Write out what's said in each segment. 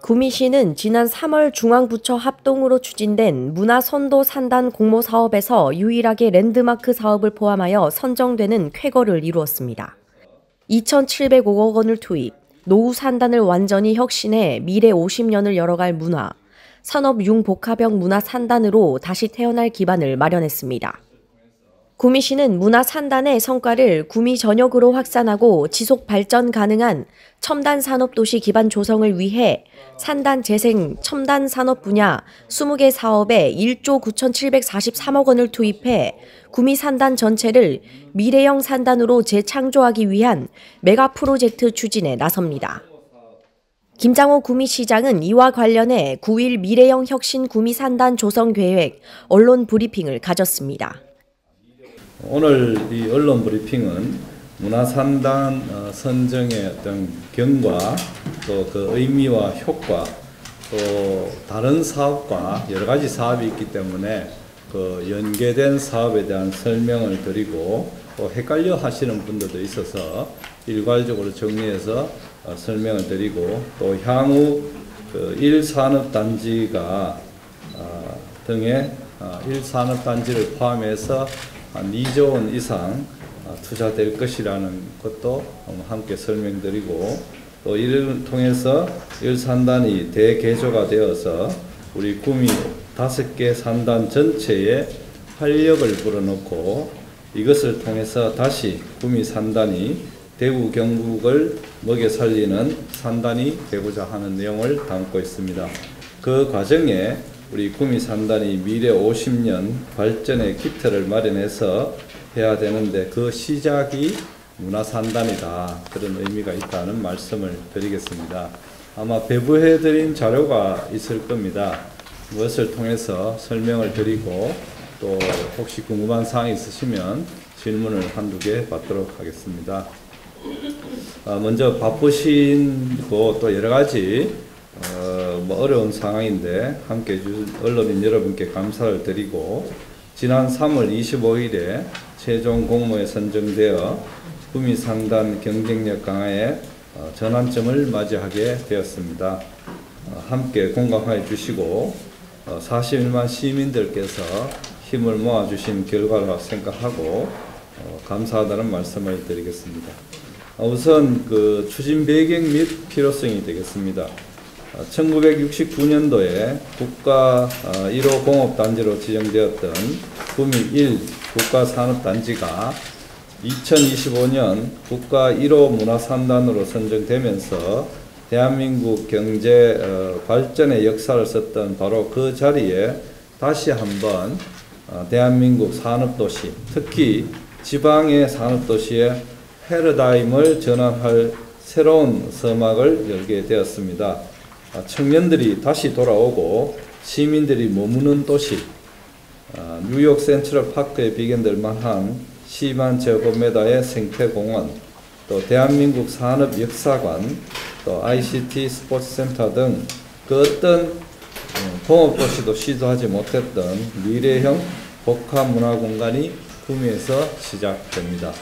구미시는 지난 3월 중앙부처 합동으로 추진된 문화선도 산단 공모 사업에서 유일하게 랜드마크 사업을 포함하여 선정되는 쾌거를 이루었습니다. 2,705억 원을 투입, 노후 산단을 완전히 혁신해 미래 50년을 열어갈 문화, 산업 융복합형 문화 산단으로 다시 태어날 기반을 마련했습니다. 구미시는 문화 산단의 성과를 구미 전역으로 확산하고 지속 발전 가능한 첨단 산업 도시 기반 조성을 위해 산단 재생 첨단 산업 분야 20개 사업에 1조 9,743억 원을 투입해 구미 산단 전체를 미래형 산단으로 재창조하기 위한 메가 프로젝트 추진에 나섭니다. 김장호 구미시장은 이와 관련해 9일 미래형 혁신 구미 산단 조성 계획 언론 브리핑을 가졌습니다. 오늘 이 언론 브리핑은 문화산단 선정의 어떤 경과, 또 그 의미와 효과, 또 다른 사업과 여러 가지 사업이 있기 때문에 그 연계된 사업에 대한 설명을 드리고, 또 헷갈려 하시는 분들도 있어서 일괄적으로 정리해서 설명을 드리고, 또 향후 그 1산업단지가 등의 1산업단지를 포함해서 한 2조 원 이상 투자될 것이라는 것도 함께 설명드리고, 또 이를 통해서 1산단이 대개조가 되어서 우리 구미 5개 산단 전체에 활력을 불어넣고, 이것을 통해서 다시 구미 산단이 대구 경북을 먹여 살리는 산단이 되고자 하는 내용을 담고 있습니다. 그 과정에 우리 구미 산단이 미래 50년 발전의 기틀을 마련해서 해야 되는데, 그 시작이 문화산단이다, 그런 의미가 있다는 말씀을 드리겠습니다. 아마 배부해드린 자료가 있을 겁니다. 그것을 통해서 설명을 드리고, 또 혹시 궁금한 사항이 있으시면 질문을 한두 개 받도록 하겠습니다. 먼저 바쁘시고 또 여러 가지 어려운 상황인데 함께 해주신 언론인 여러분께 감사를 드리고, 지난 3월 25일에 최종 공모에 선정되어 구미 산단 경쟁력 강화의 전환점을 맞이하게 되었습니다. 함께 공감해 주시고 41만 시민들께서 힘을 모아주신 결과라 생각하고 감사하다는 말씀을 드리겠습니다. 우선 그 추진 배경 및 필요성이 되겠습니다. 1969년도에 국가 1호 공업단지로 지정되었던 구미 1 국가산업단지가 2025년 국가 1호 문화산단으로 선정되면서 대한민국 경제 발전의 역사를 썼던 바로 그 자리에 다시 한번 대한민국 산업도시, 특히 지방의 산업도시의 패러다임을 전환할 새로운 서막을 열게 되었습니다. 청년들이 다시 돌아오고 시민들이 머무는 도시, 뉴욕 센트럴 파크에 비견될 만한 10만 제곱미터의 생태공원, 또 대한민국 산업역사관, 또 ICT 스포츠센터 등 그 어떤 공업도시도 시도하지 못했던 미래형 복합문화공간이 구미에서 시작됩니다.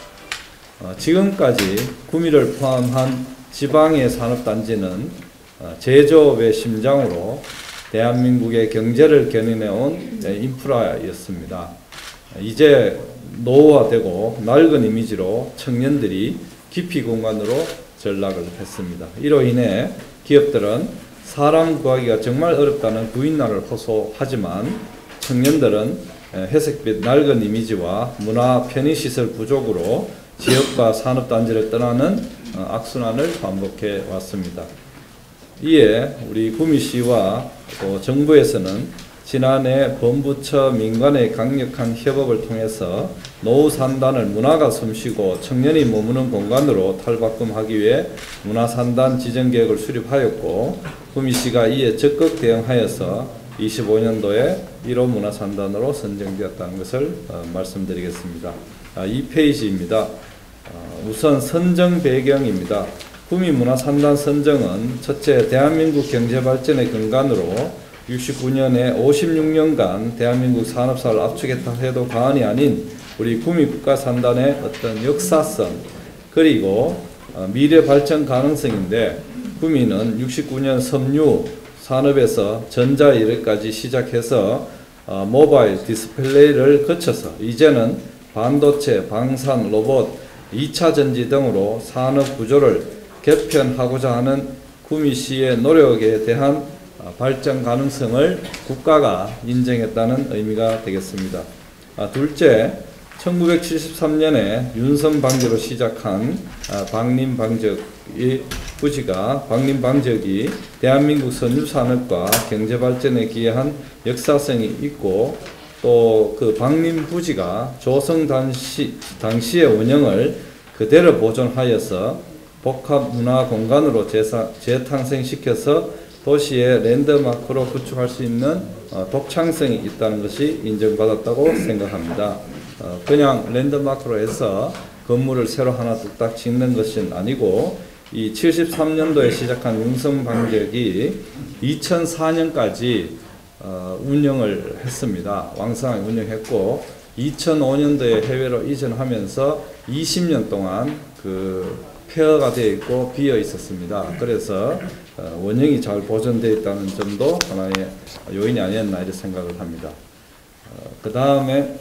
지금까지 구미를 포함한 지방의 산업단지는 제조업의 심장으로 대한민국의 경제를 견인해온 인프라였습니다. 이제 노후화되고 낡은 이미지로 청년들이 기피 공간으로 전락을 했습니다. 이로 인해 기업들은 사람 구하기가 정말 어렵다는 구인난을 호소하지만, 청년들은 회색빛 낡은 이미지와 문화 편의시설 부족으로 지역과 산업단지를 떠나는 악순환을 반복해 왔습니다. 이에 우리 구미시와 또 정부에서는 지난해 범부처 민간의 강력한 협업을 통해서 노후 산단을 문화가 숨쉬고 청년이 머무는 공간으로 탈바꿈하기 위해 문화산단 지정계획을 수립하였고, 구미시가 이에 적극 대응하여서 25년도에 1호 문화산단으로 선정되었다는 것을 말씀드리겠습니다. 2페이지입니다. 우선 선정 배경입니다. 구미 문화산단 선정은 첫째, 대한민국 경제발전의 근간으로 69년에 56년간 대한민국 산업사를 압축했다 해도 과언이 아닌 우리 구미 국가산단의 어떤 역사성, 그리고 미래 발전 가능성인데, 구미는 69년 섬유 산업에서 전자 일회까지 시작해서 모바일 디스플레이를 거쳐서 이제는 반도체, 방산, 로봇, 2차 전지 등으로 산업 구조를 개편하고자 하는 구미시의 노력에 대한 발전 가능성을 국가가 인정했다는 의미가 되겠습니다. 둘째, 1973년에 윤선방제로 시작한 방림방적이 대한민국 선유산업과 경제발전에 기여한 역사성이 있고 또 그 방림부지가 조성 당시의 운영을 그대로 보존하여서 복합문화공간으로 재탄생시켜서 도시의 랜드마크로 구축할 수 있는 독창성이 있다는 것이 인정받았다고 생각합니다. 그냥 랜드마크로 해서 건물을 새로 하나 뚝딱 짓는 것은 아니고 이 73년도에 시작한 윤성방적이 2004년까지 운영을 했습니다. 왕성하게 운영했고 2005년도에 해외로 이전하면서 20년 동안 폐허가 되어 있고 비어 있었습니다. 그래서 원형이 잘 보존되어 있다는 점도 하나의 요인이 아니었나 이렇게 생각을 합니다. 그 다음에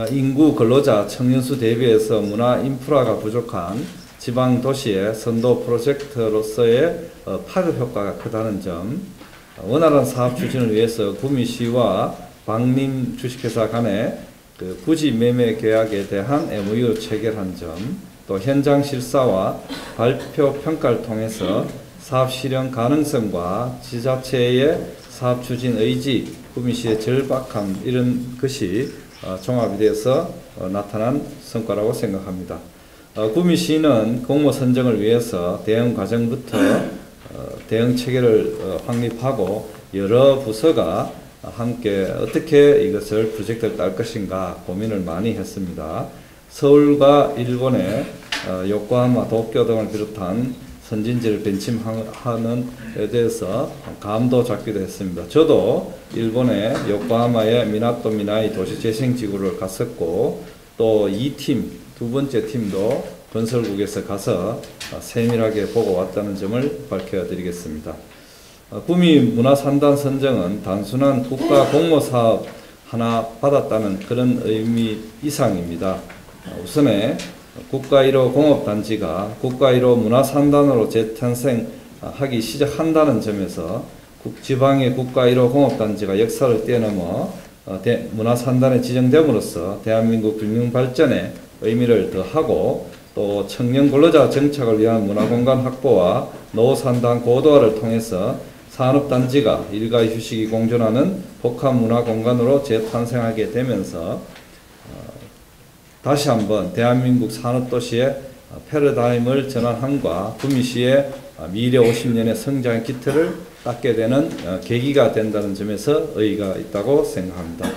인구 근로자 청년수 대비해서 문화 인프라가 부족한 지방 도시의 선도 프로젝트로서의 파급 효과가 크다는 점, 원활한 사업 추진을 위해서 구미시와 방림 주식회사 간의 부지 매매 계약에 대한 MOU 체결한 점, 또 현장 실사와 발표 평가를 통해서 사업 실현 가능성과 지자체의 사업 추진 의지, 구미시의 절박함 이런 것이 종합이 돼서 나타난 성과라고 생각합니다. 구미시는 공모 선정을 위해서 대응 과정부터 대응 체계를 확립하고 여러 부서가 함께 어떻게 이것을 프로젝트를 딸 것인가 고민을 많이 했습니다. 서울과 일본의 요코하마, 도쿄 등을 비롯한 선진지를 벤침하는 데 대해서 감도 잡기도 했습니다. 저도 일본의 요코하마의 미나토 미나이 도시재생지구를 갔었고 또 이 팀, 두 번째 팀도 건설국에서 가서 세밀하게 보고 왔다는 점을 밝혀드리겠습니다. 구미 문화산단 선정은 단순한 국가 공모사업 하나 받았다는 그런 의미 이상입니다. 우선에 국가 1호 공업단지가 국가 1호 문화산단으로 재탄생하기 시작한다는 점에서 지방의 국가 1호 공업단지가 역사를 뛰어넘어 문화산단에 지정됨으로써 대한민국 균형발전에 의미를 더하고 또 청년 근로자 정착을 위한 문화공간 확보와 노후산단 고도화를 통해서 산업단지가 일과 휴식이 공존하는 복합문화공간으로 재탄생하게 되면서 다시 한번 대한민국 산업도시의 패러다임을 전환함과 구미시의 미래 50년의 성장의 기틀을 닦게 되는 계기가 된다는 점에서 의의가 있다고 생각합니다.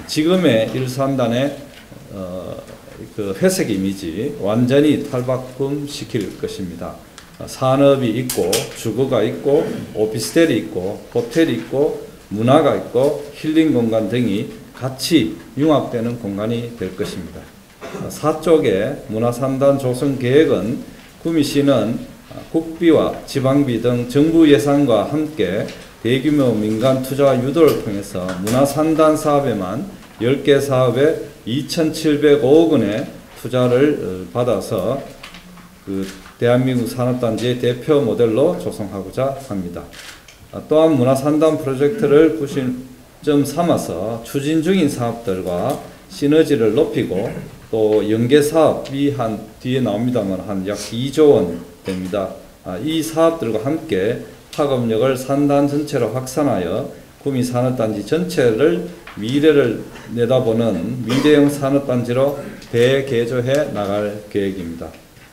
지금의 일산단의 회색 이미지 완전히 탈바꿈시킬 것입니다. 산업이 있고 주거가 있고 오피스텔이 있고 호텔이 있고 문화가 있고 힐링 공간 등이 같이 융합되는 공간이 될 것입니다. 사쪽의 문화산단 조성 계획은 구미시는 국비와 지방비 등 정부 예산과 함께 대규모 민간 투자 유도를 통해서 문화산단 사업에만 10개 사업에 2,705억 원의 투자를 받아서 대한민국 산업단지의 대표 모델로 조성하고자 합니다. 또한 문화산단 프로젝트를 구심점 삼아서 추진 중인 사업들과 시너지를 높이고 또 연계사업이 뒤에 나옵니다만 한 약 2조 원 됩니다. 이 사업들과 함께 파급력을 산단 전체로 확산하여 구미 산업단지 전체를 미래를 내다보는 미래형 산업단지로 대개조해 나갈 계획입니다.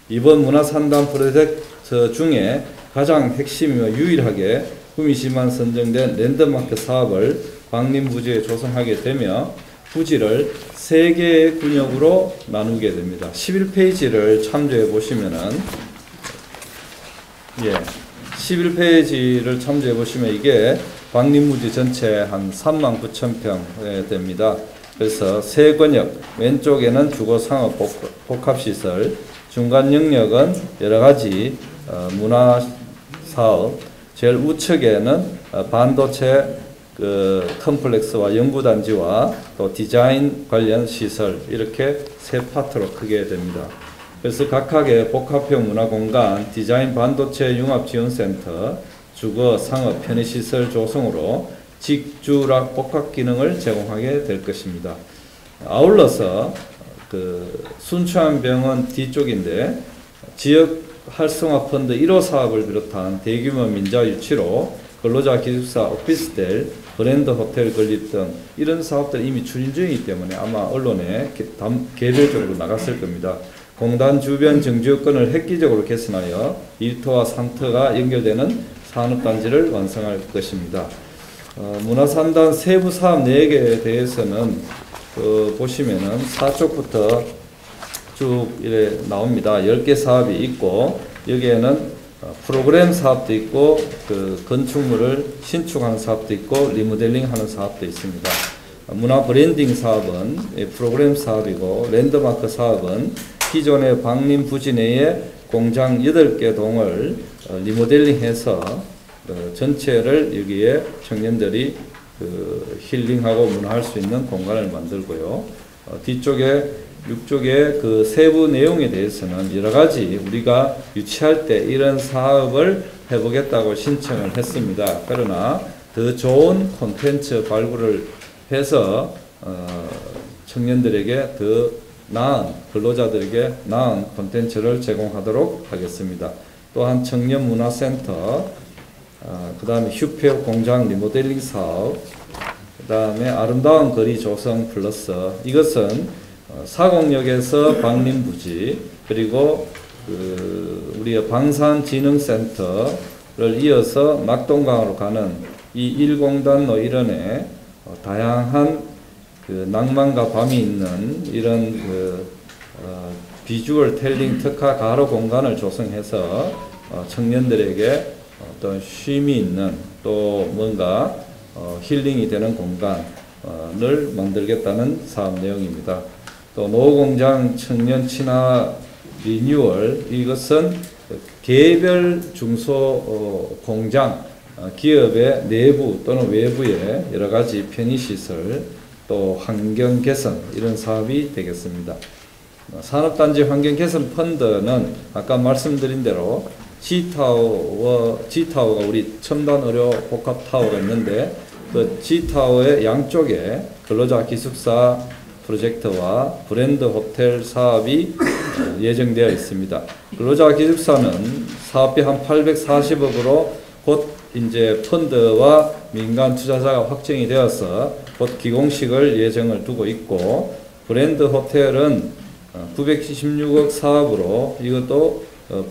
이번 문화산단 프로젝트 중에 가장 핵심이며 유일하게 구미시만 선정된 랜드마크 사업을 방림부지에 조성하게 되며 부지를 3개의 군역으로 나누게 됩니다. 11페이지를 참조해 보시면은 11페이지를 참조해 보시면 이게 방림부지 전체 한 39,000평 됩니다. 그래서 세 권역, 왼쪽에는 주거상업 복합시설, 중간 영역은 여러 가지 문화 사업, 제일 우측에는 반도체 그 컴플렉스와 연구단지와 또 디자인 관련 시설 이렇게 세 파트로 크게 됩니다. 그래서 각각의 복합형 문화공간, 디자인 반도체 융합지원센터, 주거, 상업, 편의시설 조성으로 직주락 복합 기능을 제공하게 될 것입니다. 아울러서 그 순천병원 뒤쪽인데 지역 활성화 펀드 1호 사업을 비롯한 대규모 민자 유치로 근로자 기숙사, 오피스텔, 브랜드 호텔 건립 등 이런 사업들이 이미 추진 중이기 때문에 아마 언론에 개별적으로 나갔을 겁니다. 공단 주변 정지요건을 획기적으로 개선하여 1터와 3터가 연결되는 산업단지를 완성할 것입니다. 문화산단 세부 사업 내역에 대해서는 보시면은 4쪽부터 쭉 이래 나옵니다. 10개 사업이 있고 여기에는 프로그램 사업도 있고 그 건축물을 신축하는 사업도 있고 리모델링하는 사업도 있습니다. 문화 브랜딩 사업은 프로그램 사업이고 랜드마크 사업은 기존의 방림 부지 내에 공장 8개 동을 리모델링해서 전체를 여기에 청년들이 힐링하고 문화할 수 있는 공간을 만들고요. 뒤쪽에 6쪽의 그 세부 내용에 대해서는 여러 가지 우리가 유치할 때 이런 사업을 해보겠다고 신청을 했습니다. 그러나 더 좋은 콘텐츠 발굴을 해서 청년들에게 더 나은 근로자들에게 나은 콘텐츠를 제공하도록 하겠습니다. 또한 청년문화센터, 그 다음에 휴페어 공장 리모델링 사업, 그 다음에 아름다운 거리 조성 플러스 이것은 사공역에서 방림부지 그리고 우리의 방산진흥센터를 이어서 낙동강으로 가는 이 1공단로 일원에 다양한 그 낭만과 밤이 있는 이런 비주얼 텔링 특화 가로 공간을 조성해서 청년들에게 어떤 쉼이 있는 또 뭔가 힐링이 되는 공간을 만들겠다는 사업 내용입니다. 또 노공장 청년 친화 리뉴얼 이것은 개별 중소 공장 기업의 내부 또는 외부의 여러 가지 편의시설 또 환경 개선 이런 사업이 되겠습니다. 산업단지 환경 개선 펀드는 아까 말씀드린 대로 G타워가 우리 첨단 의료 복합 타워가 있는데 그 G타워의 양쪽에 근로자 기숙사 프로젝트와 브랜드 호텔 사업이 예정되어 있습니다. 근로자 기숙사는 사업비 한 840억으로 곧 이제 펀드와 민간 투자자가 확정이 되어서 곧 기공식을 예정을 두고 있고 브랜드 호텔은 976억 사업으로 이것도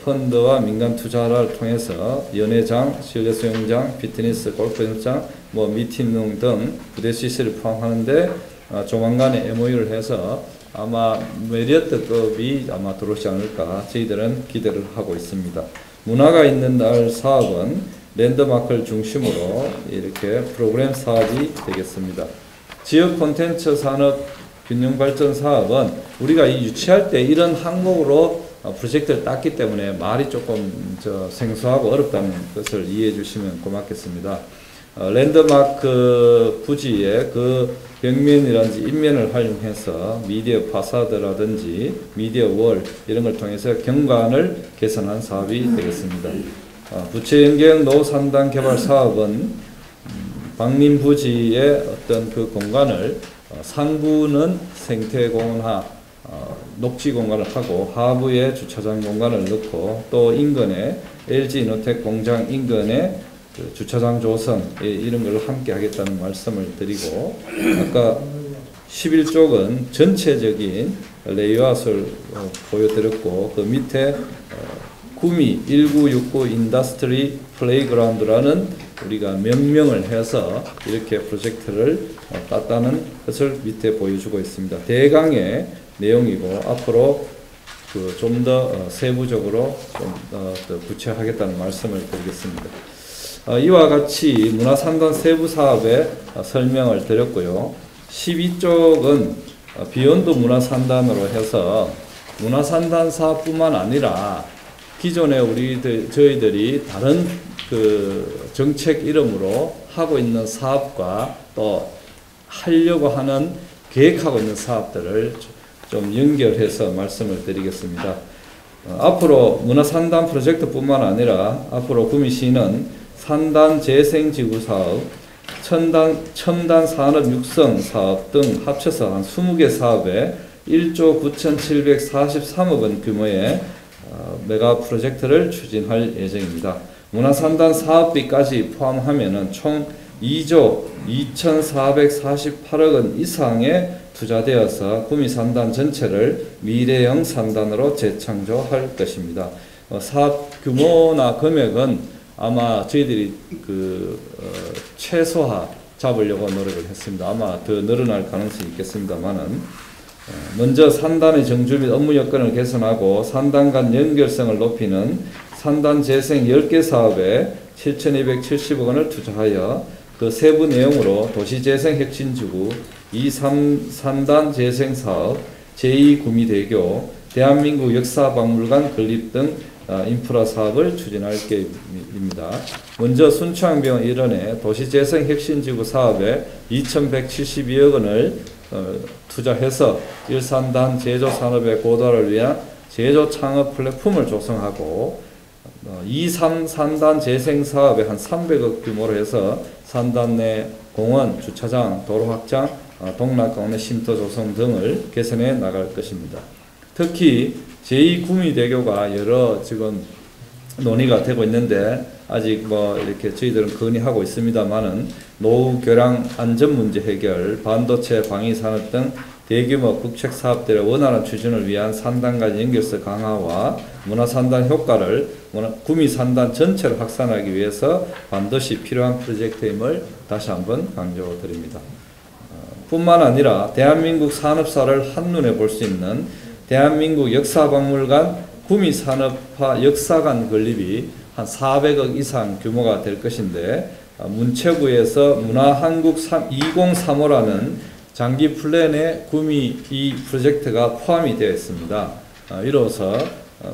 펀드와 민간 투자를 통해서 연회장, 실내 수영장, 피트니스, 골프 연습장, 미팅룸 등 부대 시설을 포함하는데 조만간에 MOU를 해서 아마 메리어트급이 아마 들어오지 않을까 저희들은 기대를 하고 있습니다. 문화가 있는 날 사업은 랜드마크를 중심으로 이렇게 프로그램 사업이 되겠습니다. 지역 콘텐츠 산업 균형 발전 사업은 우리가 유치할 때 이런 항목으로 프로젝트를 땄기 때문에 말이 조금 생소하고 어렵다는 것을 이해해 주시면 고맙겠습니다. 랜드마크 부지의 그 벽면이라든지 인면을 활용해서 미디어 파사드라든지 미디어 월 이런 걸 통해서 경관을 개선한 사업이 되겠습니다. 부채 연경 노산단 개발 사업은 방림 부지의 어떤 그 공간을 상부는 생태공원화 녹지 공간을 하고 하부에 주차장 공간을 넣고 또 인근에 LG 이노텍 공장 인근에 그 주차장 조성 이런 걸 함께 하겠다는 말씀을 드리고 아까 11쪽은 전체적인 레이아웃을 보여드렸고 그 밑에 구미 1969 인더스트리 플레이그라운드라는 우리가 명명을 해서 이렇게 프로젝트를 땄다는 것을 밑에 보여주고 있습니다. 대강의 내용이고 앞으로 좀 더 세부적으로 좀 더 구체화하겠다는 말씀을 드리겠습니다. 이와 같이 문화산단 세부 사업의 설명을 드렸고요. 12쪽은 비욘드 문화산단으로 해서 문화산단 사업뿐만 아니라 기존에 저희들이 다른 그 정책 이름으로 하고 있는 사업과 또 하려고 하는 계획하고 있는 사업들을 좀 연결해서 말씀을 드리겠습니다. 앞으로 문화산단 프로젝트뿐만 아니라 앞으로 구미시는 산단 재생지구 사업, 첨단 산업 육성 사업 등 합쳐서 한 20개 사업에 1조 9,743억 원 규모의 메가 프로젝트를 추진할 예정입니다. 문화산단 사업비까지 포함하면 총 2조 2,448억 원 이상의 투자되어서 구미산단 전체를 미래형 산단으로 재창조할 것입니다. 사업 규모나 금액은 아마 저희들이 최소화 잡으려고 노력을 했습니다. 아마 더 늘어날 가능성이 있겠습니다만은 먼저 산단의 정주 및 업무 여건을 개선하고 산단 간 연결성을 높이는 산단 재생 10개 사업에 7,270억 원을 투자하여 그 세부 내용으로 도시재생 혁신지구, 2.3 산단 재생 사업, 제2구미대교, 대한민국 역사박물관 건립 등 인프라 사업을 추진할 계획입니다. 먼저 순창병원 일원의 도시재생 혁신지구 사업에 2,172억 원을 투자해서 1산단 제조산업의 고도화를 위한 제조창업 플랫폼을 조성하고 2.3 산단 재생사업에 한 300억 규모로 해서 산단 내 공원, 주차장, 도로 확장, 동락공원의 쉼터 조성 등을 개선해 나갈 것입니다. 특히 제2구미대교가 여러 지금 논의가 되고 있는데 아직 뭐 이렇게 저희들은 건의하고 있습니다만은 노후 교량 안전 문제 해결, 반도체 방위 산업 등 대규모 국책 사업들의 원활한 추진을 위한 산단 간 연결성 강화와 문화산단 효과를 구미산단 전체를 확산하기 위해서 반드시 필요한 프로젝트임을 다시 한번 강조드립니다. 뿐만 아니라 대한민국 산업사를 한눈에 볼 수 있는 대한민국 역사박물관 구미산업화 역사관 건립이 한 400억 이상 규모가 될 것인데 문체부에서 문화한국 2035라는 장기 플랜에 구미 이 프로젝트가 포함이 되어 있습니다. 이로써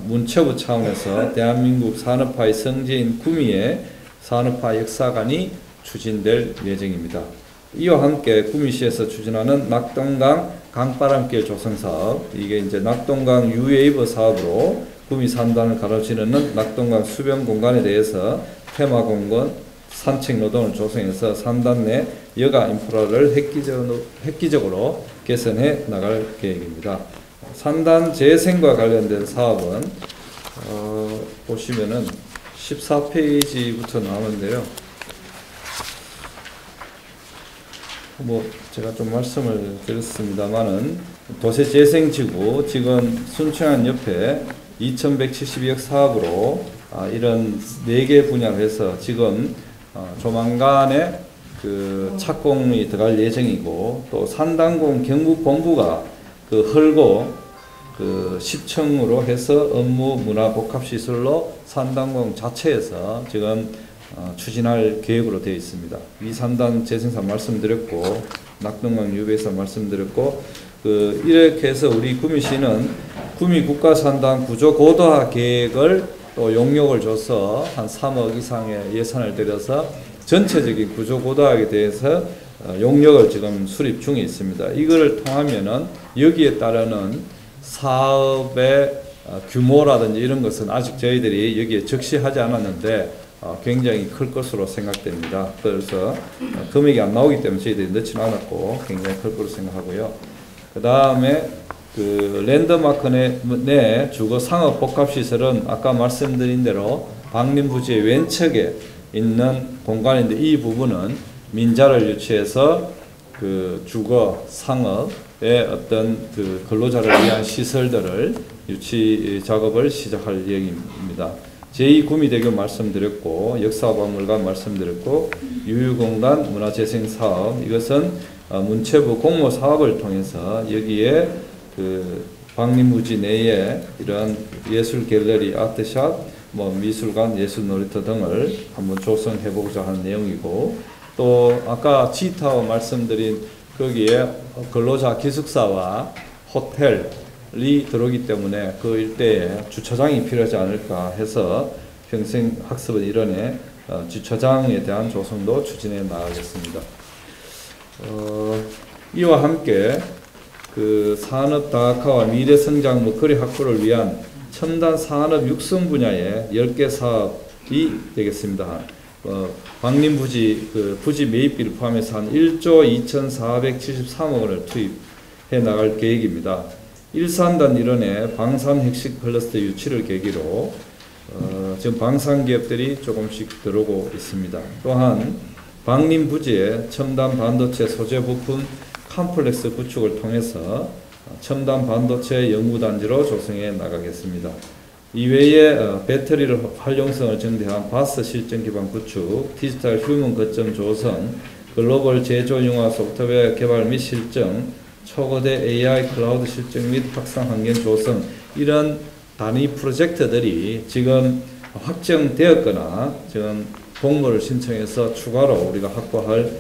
문체부 차원에서 대한민국 산업화의 성지인 구미의 산업화 역사관이 추진될 예정입니다. 이와 함께 구미시에서 추진하는 낙동강 강바람길 조성사업, 이게 이제 낙동강 유웨이브 사업으로 구미 산단을 가로지르는 낙동강 수변 공간에 대해서 테마공원, 산책로등을 조성해서 산단 내 여가 인프라를 획기적으로 개선해 나갈 계획입니다. 산단 재생과 관련된 사업은 보시면은 14페이지부터 나오는데요. 뭐 제가 좀 말씀을 드렸습니다만은 도시재생지구 지금 순창안 옆에 2,172억 사업으로 이런 4개 분야로 해서 지금 조만간에 그 착공이 들어갈 예정이고 또 산단공 경북본부가 그 헐고 그 시청으로 해서 업무 문화 복합시설로 산단공 자체에서 지금 추진할 계획으로 되어 있습니다. 이산단 재생사 말씀드렸고 낙동강 유배사 말씀드렸고 이렇게 해서 우리 구미시는 구미 국가산단 구조 고도화 계획을 또 용역을 줘서 한 3억 이상의 예산을 들여서 전체적인 구조 고도화에 대해서 용역을 지금 수립 중에 있습니다. 이거를 통하면은 여기에 따르는 사업의 규모라든지 이런 것은 아직 저희들이 여기에 적시하지 않았는데 굉장히 클 것으로 생각됩니다. 그래서 금액이 안 나오기 때문에 저희들이 넣지는 않았고 굉장히 클 것으로 생각하고요. 그 다음에 그 랜드마크 내 주거 상업 복합시설은 아까 말씀드린 대로 방림부지의 왼측에 있는 공간인데 이 부분은 민자를 유치해서 그 주거 상업의 어떤 그 근로자를 위한 시설들을 유치 작업을 시작할 예정입니다. 제2구미대교 말씀드렸고 역사박물관 말씀드렸고 유휴공간 문화재생사업 이것은 문체부 공모사업을 통해서 여기에 그 방림부지 내에 이런 예술갤러리, 아트샵, 뭐 미술관, 예술놀이터 등을 한번 조성해보고자 하는 내용이고 또 아까 G타워 말씀드린 거기에 근로자 기숙사와 호텔이 들어오기 때문에 그 일대에 주차장이 필요하지 않을까 해서 평생학습은 일원에 주차장에 대한 조성도 추진해 나가겠습니다. 이와 함께 그 산업 다각화와 미래 성장 먹거리 확보를 위한 첨단 산업 육성 분야의 10개 사업이 되겠습니다. 방림부지 부지 매입비를 포함해서 한 1조 2,473억 원을 투입해 나갈 계획입니다. 일산단 일원의 방산 핵심 클러스터 유치를 계기로 지금 방산 기업들이 조금씩 들어오고 있습니다. 또한 방림부지의 첨단 반도체 소재 부품 컴플렉스 구축을 통해서 첨단 반도체 연구단지로 조성해 나가겠습니다. 이외에 배터리를 활용성을 증대한 바스 실증 기반 구축, 디지털 휴먼 거점 조성, 글로벌 제조 융화 소프트웨어 개발 및 실증, 초거대 AI 클라우드 실증 및 확산 환경 조성, 이런 단위 프로젝트들이 지금 확정되었거나 지금 공모를 신청해서 추가로 우리가 확보할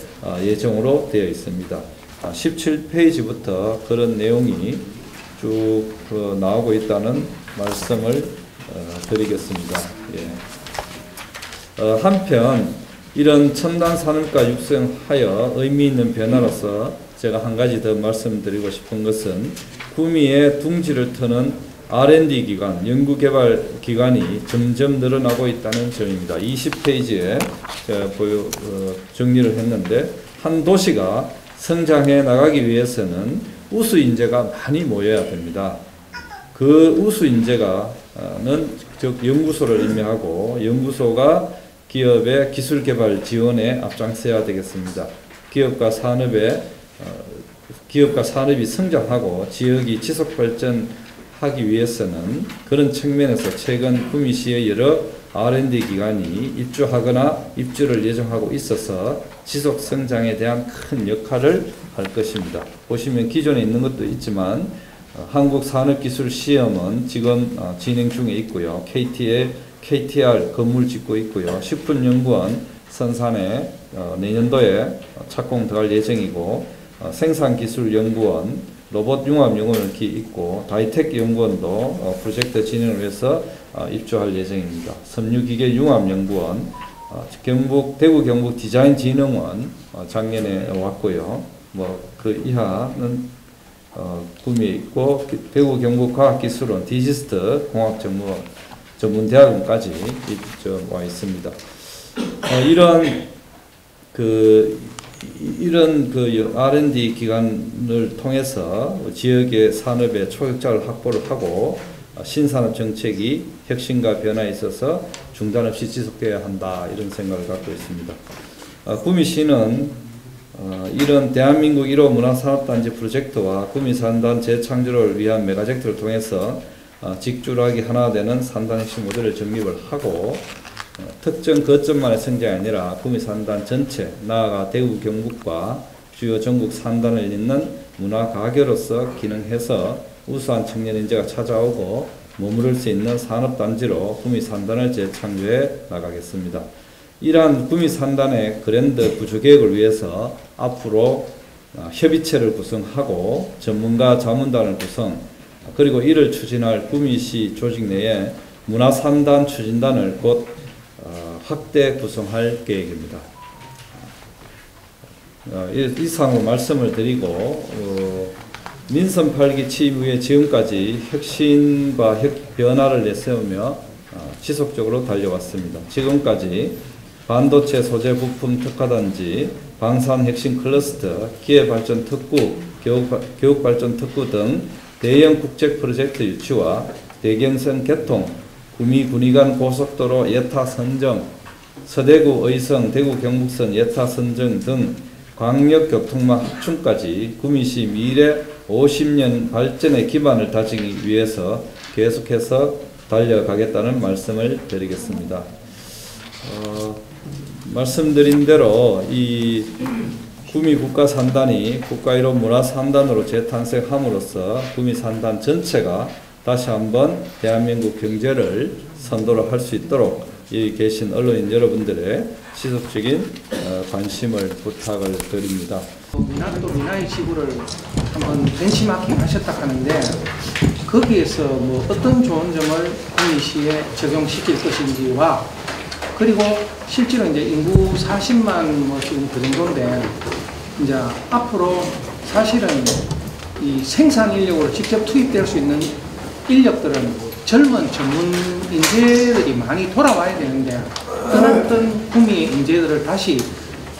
예정으로 되어 있습니다. 17페이지부터 그런 내용이 쭉 나오고 있다는 말씀을 드리겠습니다. 예. 한편 이런 첨단 산업과 육성하여 의미 있는 변화로서 제가 한 가지 더 말씀드리고 싶은 것은 구미의 둥지를 트는 R&D 기관, 연구개발 기관이 점점 늘어나고 있다는 점입니다. 20페이지에 제가 정리를 했는데, 한 도시가 성장해 나가기 위해서는 우수 인재가 많이 모여야 됩니다. 그 우수 인재가는 즉 연구소를 임명하고 연구소가 기업의 기술 개발 지원에 앞장서야 되겠습니다. 기업과 산업이 성장하고 지역이 지속 발전하기 위해서는 그런 측면에서 최근 구미시의 여러 R&D 기관이 입주하거나 입주를 예정하고 있어서 지속 성장에 대한 큰 역할을 할 것입니다. 보시면 기존에 있는 것도 있지만 한국산업기술시험은 지금 진행 중에 있고요. KTR 건물 짓고 있고요. 식품연구원 선산에 내년도에 착공 들어갈 예정이고, 생산기술연구원, 로봇융합연구원이 있고, 다이텍연구원도 프로젝트 진행을 위해서 입주할 예정입니다. 섬유기계융합연구원, 대구 경북 디자인진흥원 작년에 왔고요. 그 이하는 구미에 있고, 대구 경북 과학기술원 디지스트 공학전문대학원까지 와 있습니다. 이런 R&D 기관을 통해서 지역의 산업의 초격자를 확보를 하고 신산업 정책이 혁신과 변화에 있어서 중단 없이 지속되어야 한다, 이런 생각을 갖고 있습니다. 구미시는 이런 대한민국 1호 문화산업단지 프로젝트와 구미산단 재창조를 위한 메가젝트를 통해서 직주락이 하나 되는 산단 핵심 모델을 정립을 하고, 특정 거점만의 성장이 아니라 구미산단 전체, 나아가 대구 경북과 주요 전국 산단을 잇는 문화가게로서 기능해서 우수한 청년 인재가 찾아오고 머무를 수 있는 산업단지로 구미산단을 재창조해 나가겠습니다. 이러한 구미산단의 그랜드 구조계획을 위해서 앞으로 협의체를 구성하고 전문가 자문단을 구성, 그리고 이를 추진할 구미시 조직 내에 문화산단 추진단을 곧 확대 구성할 계획입니다. 이상으로 말씀을 드리고, 민선 8기 취임 후에 지금까지 혁신과 변화를 내세우며 지속적으로 달려왔습니다. 지금까지 반도체 소재 부품 특화단지, 방산 핵심 클러스터, 기회발전 특구, 교육발전 특구 등 대형 국책 프로젝트 유치와 대경선 개통, 구미 군의관 고속도로 예타 선정, 서대구 의성 대구 경북선 예타 선정 등 광역교통망 확충까지 구미시 미래 50년 발전의 기반을 다지기 위해서 계속해서 달려가겠다는 말씀을 드리겠습니다. 말씀드린 대로 이 구미 국가산단이 국가 1호 문화산단으로 재탄생함으로써 구미산단 전체가 다시 한번 대한민국 경제를 선도를 할 수 있도록 여기 계신 언론인 여러분들의 지속적인 관심을 부탁을 드립니다. 미나도 미나의 지구를 한번 벤치마킹 하셨다 하는데, 거기에서 어떤 좋은 점을 구미시에 적용시킬 것인지와 그리고 실제로 이제 인구 40만 뭐 지금 그 정도인데 이제 앞으로 사실은 이 생산 인력으로 직접 투입될 수 있는 인력들은 젊은 전문 인재들이 많이 돌아와야 되는데 떠났던 구미의 인재들을 다시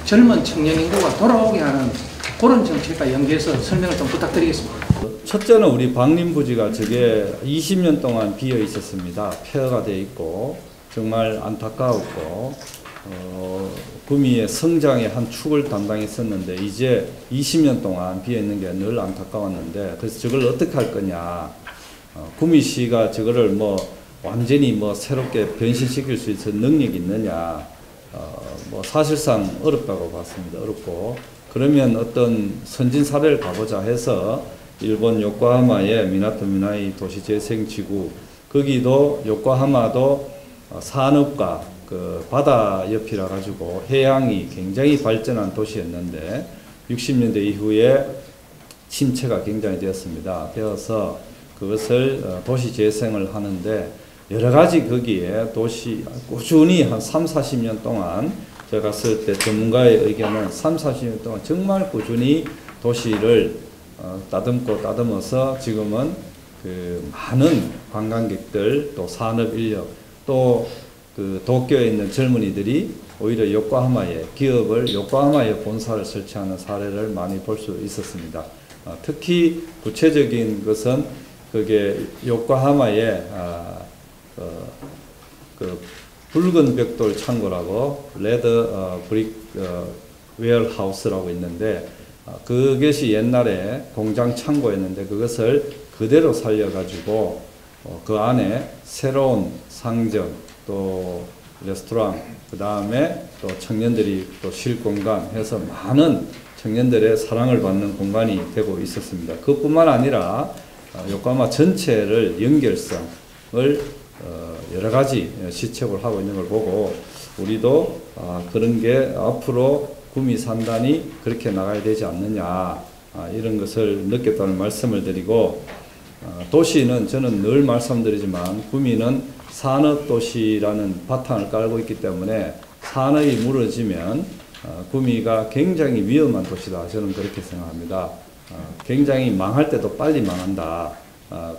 젊은 청년 인구가 돌아오게 하는 그런 정책과 연계해서 설명을 좀 부탁드리겠습니다. 첫째는 우리 방림부지가 저게 20년 동안 비어 있었습니다. 폐허가 돼 있고 정말 안타까웠고 구미의 성장의 한 축을 담당했었는데 이제 20년 동안 비어 있는 게 늘 안타까웠는데 그래서 저걸 어떻게 할 거냐. 구미시가 저거를 뭐 완전히 뭐 새롭게 변신시킬 수 있는 능력이 있느냐. 뭐 사실상 어렵다고 봤습니다. 어렵고 그러면 어떤 선진 사례를 가보자 해서 일본 요코하마의 미나토 미나이 도시재생지구 거기도 요코하마도 산업과 그 바다 옆이라 가지고 해양이 굉장히 발전한 도시였는데 60년대 이후에 침체가 굉장히 되었습니다. 되어서 그것을 도시 재생을 하는데 여러 가지 거기에 도시 꾸준히 한 30-40년 동안 제가 갔을 때 전문가의 의견은 30-40년 동안 정말 꾸준히 도시를 따듬어서 지금은 그 많은 관광객들 또 산업 인력 또 그 도쿄에 있는 젊은이들이 오히려 요코하마에 기업을 요코하마에 본사를 설치하는 사례를 많이 볼 수 있었습니다. 특히 구체적인 것은 그게 요코하마에 그 붉은 벽돌 창고라고 레드 브릭 웨어하우스라고 있는데 그것이 옛날에 공장 창고였는데 그것을 그대로 살려가지고 그 안에 새로운 상점 또 레스토랑 그 다음에 또 청년들이 또 쉴 공간 해서 많은 청년들의 사랑을 받는 공간이 되고 있었습니다. 그뿐만 아니라 요코하마 전체를 연결성을 여러 가지 시책을 하고 있는 걸 보고 우리도 그런 게 앞으로 구미 산단이 그렇게 나가야 되지 않느냐 이런 것을 느꼈다는 말씀을 드리고 도시는 저는 늘 말씀드리지만 구미는 산업도시라는 바탕을 깔고 있기 때문에 산업이 무너지면 구미가 굉장히 위험한 도시다 저는 그렇게 생각합니다. 굉장히 망할 때도 빨리 망한다.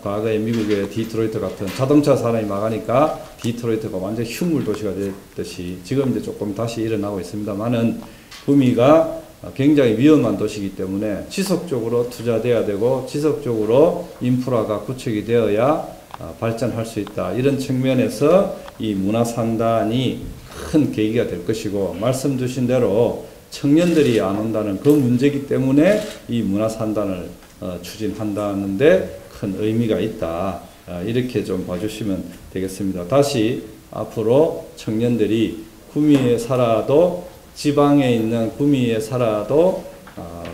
과거에 미국의 디트로이트 같은 자동차 산업이 망하니까 디트로이트가 완전 흉물 도시가 됐듯이 지금 이제 조금 다시 일어나고 있습니다만은 구미가 굉장히 위험한 도시이기 때문에 지속적으로 투자돼야 되고 지속적으로 인프라가 구축이 되어야 발전할 수 있다. 이런 측면에서 이 문화산단이 큰 계기가 될 것이고 말씀 주신 대로 청년들이 안 온다는 그 문제이기 때문에 이 문화산단을 추진한다는데 큰 의미가 있다. 이렇게 좀 봐주시면 되겠습니다. 다시 앞으로 청년들이 구미에 살아도 지방에 있는 구미에 살아도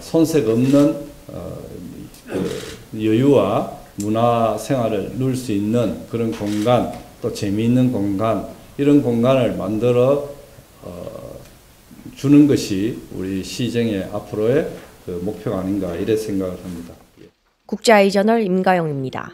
손색 없는 여유와 문화 생활을 누릴 수 있는 그런 공간 또 재미있는 공간 이런 공간을 만들어 주는 것이 우리 시정의 앞으로의 그 목표가 아닌가 이래 생각을 합니다. 국제아이저널 임가영입니다.